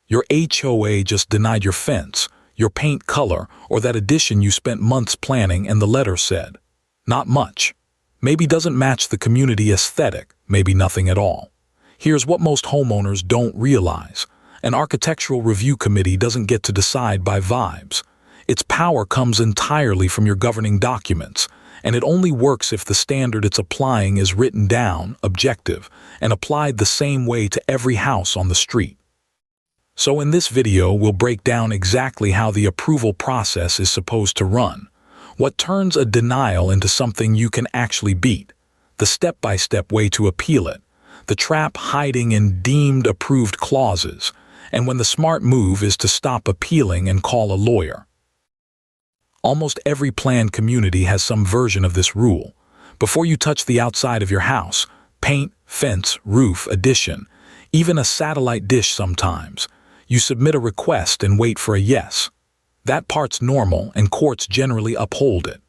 Your HOA just denied your fence, your paint color, or that addition you spent months planning and the letter said, not much. Maybe doesn't match the community aesthetic, maybe nothing at all. Here's what most homeowners don't realize. An architectural review committee doesn't get to decide by vibes. Its power comes entirely from your governing documents, and it only works if the standard it's applying is written down, objective, and applied the same way to every house on the street. So in this video, we'll break down exactly how the approval process is supposed to run, what turns a denial into something you can actually beat, the step-by-step way to appeal it, the trap hiding in deemed approved clauses, and when the smart move is to stop appealing and call a lawyer. Almost every planned community has some version of this rule. Before you touch the outside of your house, paint, fence, roof, addition, even a satellite dish sometimes, you submit a request and wait for a yes. That part's normal and courts generally uphold it.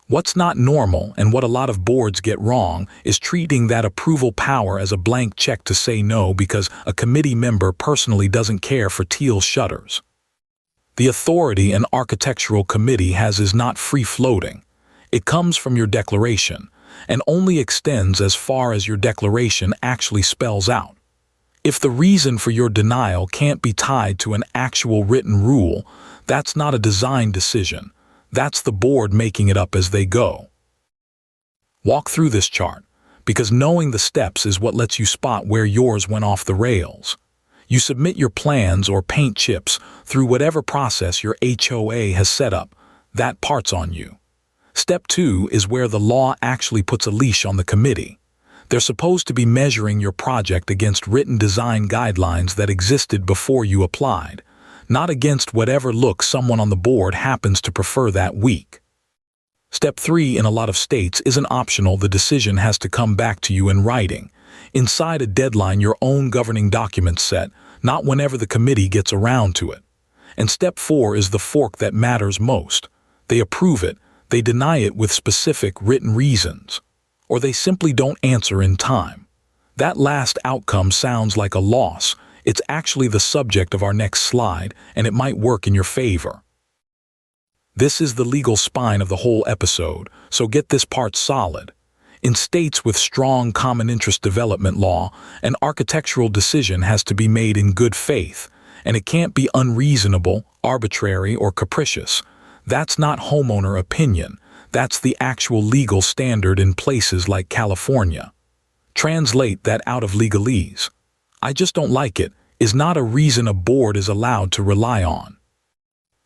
What's not normal and what a lot of boards get wrong is treating that approval power as a blank check to say no because a committee member personally doesn't care for teal shutters. The authority an architectural committee has is not free-floating. It comes from your declaration and only extends as far as your declaration actually spells out. If the reason for your denial can't be tied to an actual written rule, that's not a design decision. That's the board making it up as they go. Walk through this chart, because knowing the steps is what lets you spot where yours went off the rails. You submit your plans or paint chips through whatever process your HOA has set up. That part's on you. Step 2 is where the law actually puts a leash on the committee. They're supposed to be measuring your project against written design guidelines that existed before you applied, not against whatever look someone on the board happens to prefer that week. Step 3 in a lot of states isn't optional. The decision has to come back to you in writing, inside a deadline your own governing document set, not whenever the committee gets around to it. And step 4 is the fork that matters most. They approve it, they deny it with specific written reasons, or they simply don't answer in time. That last outcome sounds like a loss. It's actually the subject of our next slide, and it might work in your favor. This is the legal spine of the whole episode, so get this part solid. In states with strong common interest development law, an architectural decision has to be made in good faith, and it can't be unreasonable, arbitrary, or capricious. That's not homeowner opinion. That's the actual legal standard in places like California. Translate that out of legalese. I just don't like it is not a reason a board is allowed to rely on.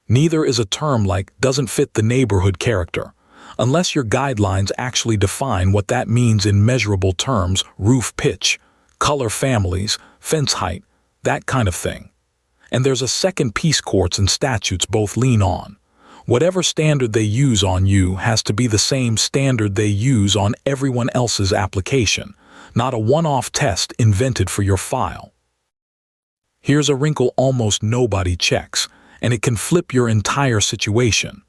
Neither is a term like doesn't fit the neighborhood character, unless your guidelines actually define what that means in measurable terms, roof pitch, color families, fence height, that kind of thing. And there's a second piece courts and statutes both lean on. Whatever standard they use on you has to be the same standard they use on everyone else's application, not a one-off test invented for your file. Here's a wrinkle almost nobody checks, and it can flip your entire situation.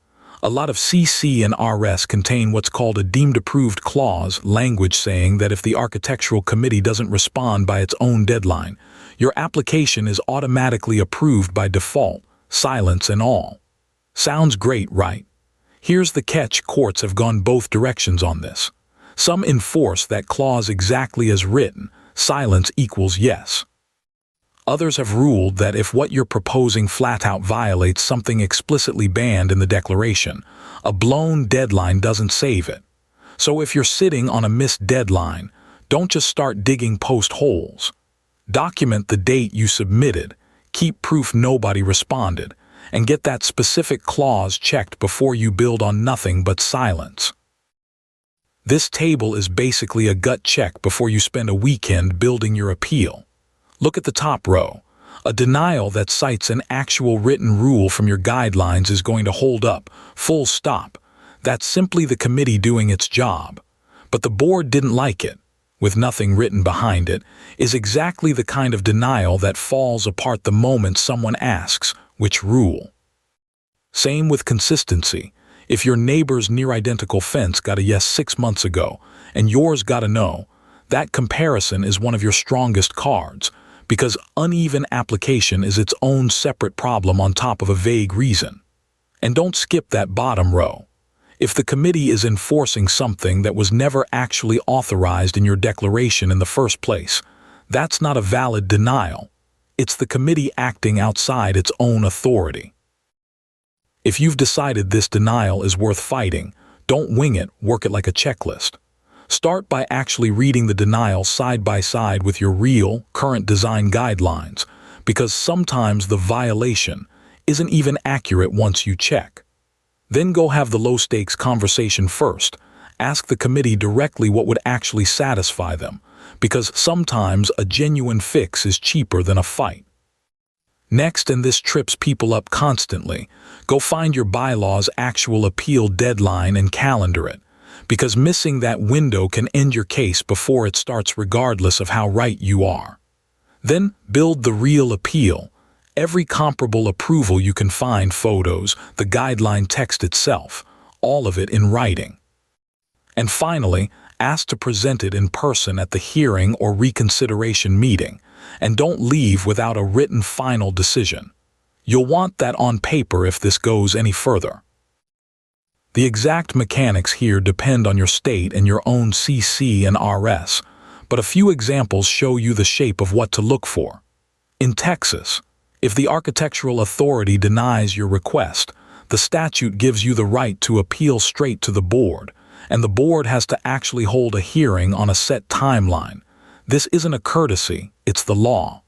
A lot of CC&Rs contain what's called a deemed approved clause, language saying that if the architectural committee doesn't respond by its own deadline, your application is automatically approved by default, silence and all. Sounds great, right? Here's the catch: courts have gone both directions on this. Some enforce that clause exactly as written, silence equals yes. Others have ruled that if what you're proposing flat-out violates something explicitly banned in the declaration, a blown deadline doesn't save it. So if you're sitting on a missed deadline, don't just start digging post holes. Document the date you submitted, keep proof nobody responded, and get that specific clause checked before you build on nothing but silence. This table is basically a gut check before you spend a weekend building your appeal. Look at the top row. A denial that cites an actual written rule from your guidelines is going to hold up, full stop. That's simply the committee doing its job. But the board didn't like it, with nothing written behind it, is exactly the kind of denial that falls apart the moment someone asks, which rule? Same with consistency. If your neighbor's near-identical fence got a yes 6 months ago, and yours got a no, that comparison is one of your strongest cards, because uneven application is its own separate problem on top of a vague reason. And don't skip that bottom row. If the committee is enforcing something that was never actually authorized in your declaration in the first place, that's not a valid denial. It's the committee acting outside its own authority. If you've decided this denial is worth fighting, don't wing it, work it like a checklist. Start by actually reading the denial side by side with your real, current design guidelines, because sometimes the violation isn't even accurate once you check. Then go have the low-stakes conversation first. Ask the committee directly what would actually satisfy them, because sometimes a genuine fix is cheaper than a fight. Next, and this trips people up constantly, go find your bylaw's actual appeal deadline and calendar it, because missing that window can end your case before it starts regardless of how right you are. Then build the real appeal. Every comparable approval you can find, photos, the guideline text itself, all of it in writing. And finally, ask to present it in person at the hearing or reconsideration meeting, and don't leave without a written final decision. You'll want that on paper if this goes any further. The exact mechanics here depend on your state and your own CC&Rs, but a few examples show you the shape of what to look for. In Texas, if the architectural authority denies your request, the statute gives you the right to appeal straight to the board, and the board has to actually hold a hearing on a set timeline. This isn't a courtesy, it's the law.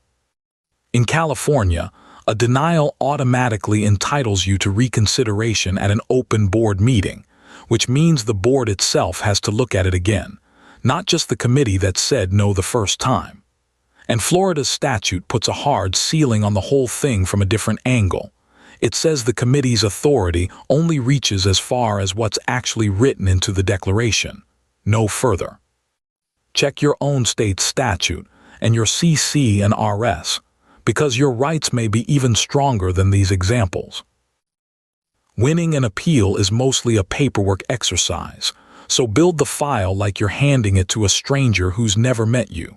In California, a denial automatically entitles you to reconsideration at an open board meeting, which means the board itself has to look at it again, not just the committee that said no the first time. And Florida's statute puts a hard ceiling on the whole thing from a different angle. It says the committee's authority only reaches as far as what's actually written into the declaration, no further. Check your own state's statute and your CC&Rs, because your rights may be even stronger than these examples. Winning an appeal is mostly a paperwork exercise, so build the file like you're handing it to a stranger who's never met you.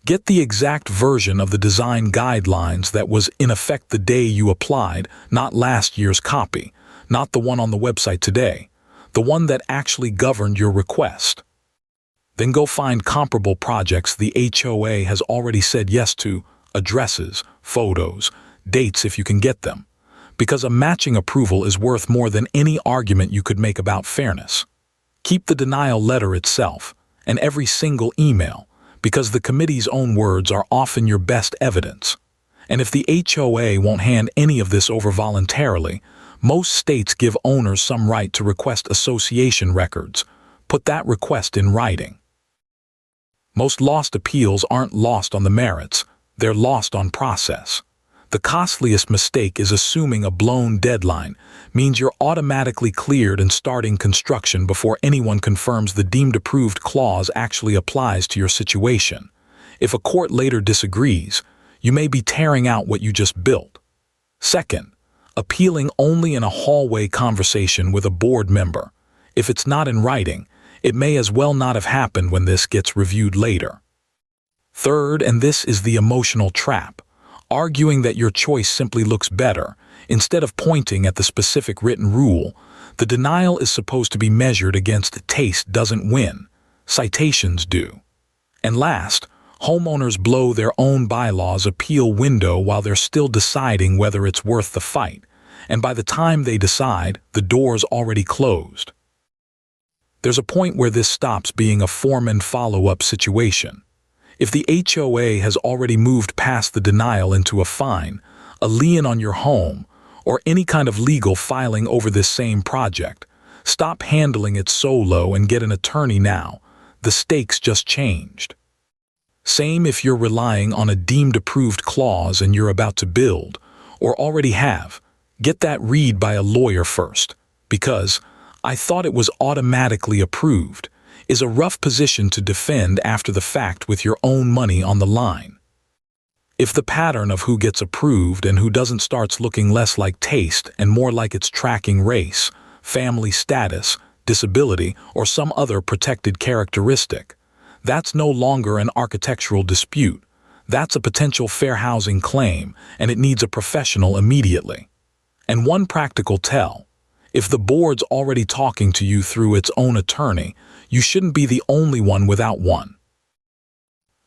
Get the exact version of the design guidelines that was in effect the day you applied, not last year's copy, not the one on the website today, the one that actually governed your request. Then go find comparable projects the HOA has already said yes to, addresses, photos, dates if you can get them, because a matching approval is worth more than any argument you could make about fairness. Keep the denial letter itself, and every single email, because the committee's own words are often your best evidence. And if the HOA won't hand any of this over voluntarily, most states give owners some right to request association records. Put that request in writing. Most lost appeals aren't lost on the merits, they're lost on process. The costliest mistake is assuming a blown deadline means you're automatically cleared and starting construction before anyone confirms the deemed approved clause actually applies to your situation. If a court later disagrees, you may be tearing out what you just built. Second, appealing only in a hallway conversation with a board member. If it's not in writing, it may as well not have happened when this gets reviewed later. Third, and this is the emotional trap, arguing that your choice simply looks better, instead of pointing at the specific written rule. The denial is supposed to be measured against taste doesn't win, citations do. And last, homeowners blow their own bylaws appeal window while they're still deciding whether it's worth the fight, and by the time they decide, the door's already closed. There's a point where this stops being a foreman follow-up situation. If the HOA has already moved past the denial into a fine, a lien on your home, or any kind of legal filing over this same project, stop handling it solo and get an attorney now. The stakes just changed. Same if you're relying on a deemed approved clause and you're about to build, or already have. Get that read by a lawyer first, because "I thought it was automatically approved" is a rough position to defend after the fact with your own money on the line. If the pattern of who gets approved and who doesn't starts looking less like taste and more like it's tracking race, family status, disability, or some other protected characteristic, that's no longer an architectural dispute. That's a potential fair housing claim, and it needs a professional immediately. And one practical tell: if the board's already talking to you through its own attorney, you shouldn't be the only one without one.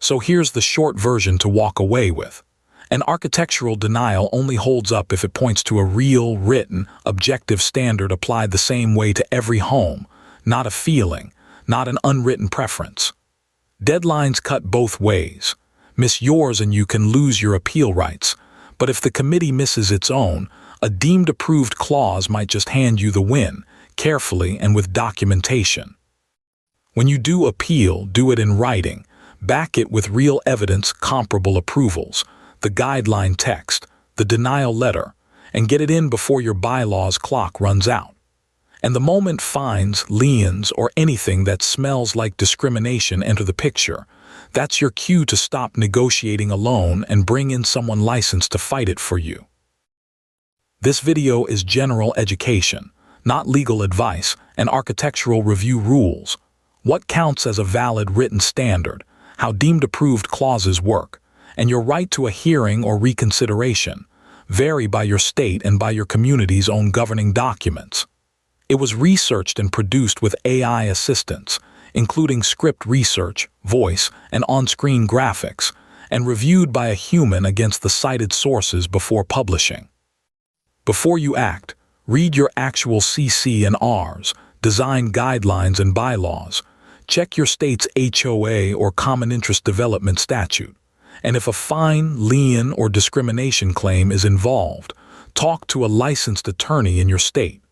So here's the short version to walk away with. An architectural denial only holds up if it points to a real, written, objective standard applied the same way to every home, not a feeling, not an unwritten preference. Deadlines cut both ways. Miss yours and you can lose your appeal rights, but if the committee misses its own, a deemed approved clause might just hand you the win, carefully and with documentation. When you do appeal, do it in writing. Back it with real evidence, comparable approvals, the guideline text, the denial letter, and get it in before your bylaws clock runs out. And the moment fines, liens, or anything that smells like discrimination enter the picture, that's your cue to stop negotiating alone and bring in someone licensed to fight it for you. This video is general education, not legal advice, and architectural review rules. What counts as a valid written standard, how deemed approved clauses work, and your right to a hearing or reconsideration vary by your state and by your community's own governing documents. It was researched and produced with AI assistance, including script research, voice, and on-screen graphics, and reviewed by a human against the cited sources before publishing. Before you act, read your actual CC&Rs, design guidelines and bylaws. Check your state's HOA or Common Interest Development statute. And if a fine, lien, or discrimination claim is involved, talk to a licensed attorney in your state.